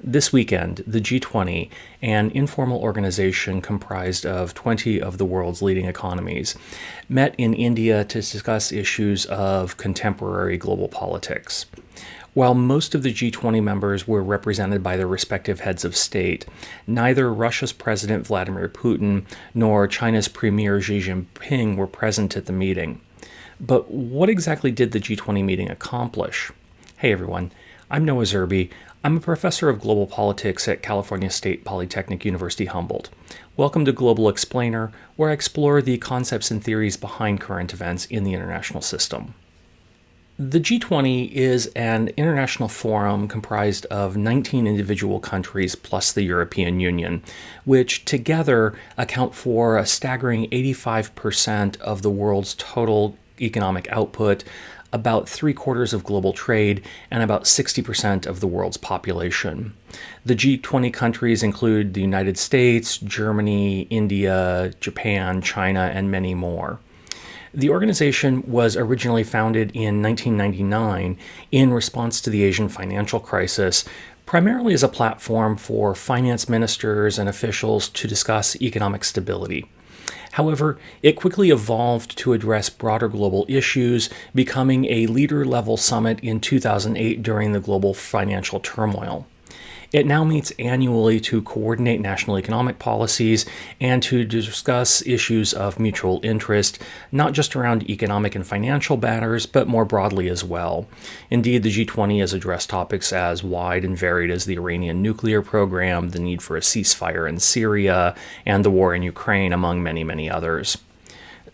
This weekend, the G20, an informal organization comprised of 20 of the world's leading economies, met in India to discuss issues of contemporary global politics. While most of the G20 members were represented by their respective heads of state, neither Russia's President Vladimir Putin nor China's Premier Xi Jinping were present at the meeting. But what exactly did the G20 meeting accomplish? Hey everyone, I'm Noah Zerbe. I'm a professor of global politics at California State Polytechnic University Humboldt. Welcome to Global Explainer, where I explore the concepts and theories behind current events in the international system. The G20 is an international forum comprised of 19 individual countries plus the European Union, which together account for a staggering 85% of the world's total economic output, about 3/4 of global trade, and about 60% of the world's population. The G20 countries include the United States, Germany, India, Japan, China, and many more. The organization was originally founded in 1999 in response to the Asian financial crisis, primarily as a platform for finance ministers and officials to discuss economic stability. However, it quickly evolved to address broader global issues, becoming a leader-level summit in 2008 during the global financial turmoil. It now meets annually to coordinate national economic policies and to discuss issues of mutual interest, not just around economic and financial matters, but more broadly as well. Indeed, the G20 has addressed topics as wide and varied as the Iranian nuclear program, the need for a ceasefire in Syria, and the war in Ukraine, among many, many others.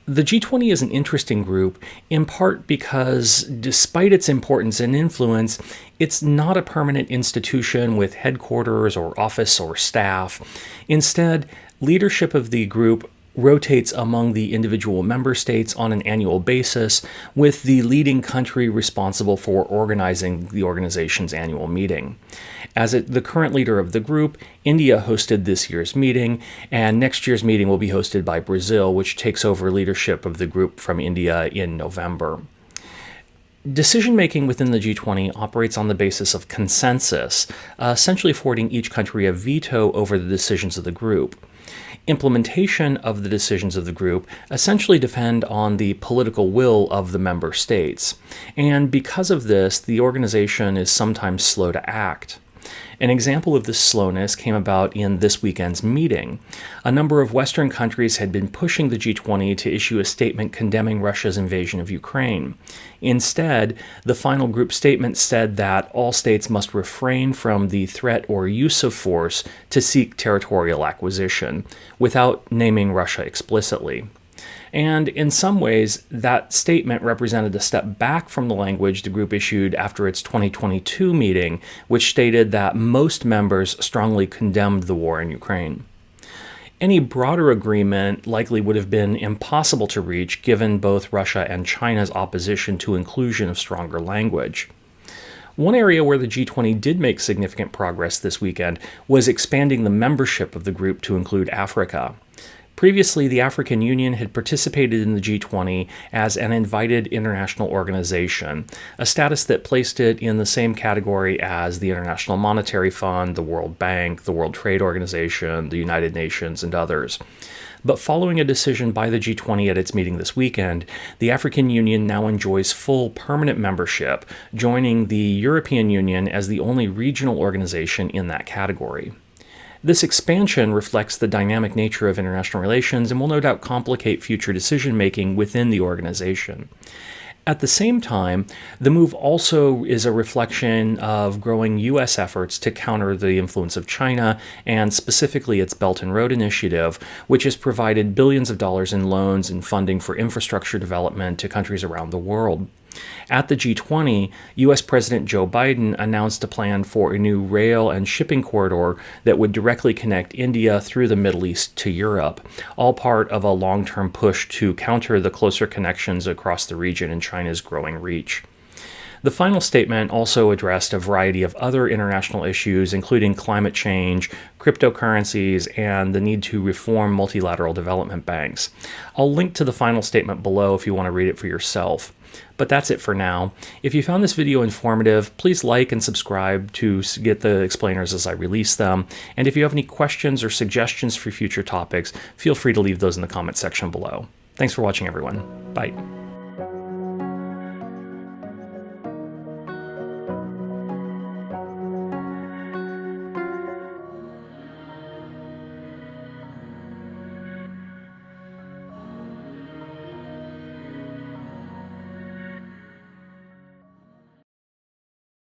The G20 is an interesting group, in part because, despite its importance and influence, it's not a permanent institution with headquarters or office or staff. Instead, leadership of the group rotates among the individual member states on an annual basis, with the leading country responsible for organizing the organization's annual meeting. As the current leader of the group, India hosted this year's meeting, and next year's meeting will be hosted by Brazil, which takes over leadership of the group from India in November. Decision-making within the G20 operates on the basis of consensus, essentially affording each country a veto over the decisions of the group. Implementation of the decisions of the group essentially depend on the political will of the member states, and because of this, the organization is sometimes slow to act. An example of this slowness came about in this weekend's meeting. A number of Western countries had been pushing the G20 to issue a statement condemning Russia's invasion of Ukraine. Instead, the final group statement said that all states must refrain from the threat or use of force to seek territorial acquisition, without naming Russia explicitly. And in some ways, that statement represented a step back from the language the group issued after its 2022 meeting, which stated that most members strongly condemned the war in Ukraine. Any broader agreement likely would have been impossible to reach given both Russia and China's opposition to inclusion of stronger language. One area where the G20 did make significant progress this weekend was expanding the membership of the group to include Africa. Previously, the African Union had participated in the G20 as an invited international organization, a status that placed it in the same category as the International Monetary Fund, the World Bank, the World Trade Organization, the United Nations, and others. But following a decision by the G20 at its meeting this weekend, the African Union now enjoys full permanent membership, joining the European Union as the only regional organization in that category. This expansion reflects the dynamic nature of international relations and will no doubt complicate future decision-making within the organization. At the same time, the move also is a reflection of growing U.S. efforts to counter the influence of China, and specifically its Belt and Road Initiative, which has provided billions of dollars in loans and funding for infrastructure development to countries around the world. At the G20, U.S. President Joe Biden announced a plan for a new rail and shipping corridor that would directly connect India through the Middle East to Europe, all part of a long-term push to counter the closer connections across the region and China's growing reach. The final statement also addressed a variety of other international issues, including climate change, cryptocurrencies, and the need to reform multilateral development banks. I'll link to the final statement below if you want to read it for yourself. But that's it for now. If you found this video informative, please like and subscribe to get the explainers as I release them. And if you have any questions or suggestions for future topics, feel free to leave those in the comment section below. Thanks for watching, everyone. Bye.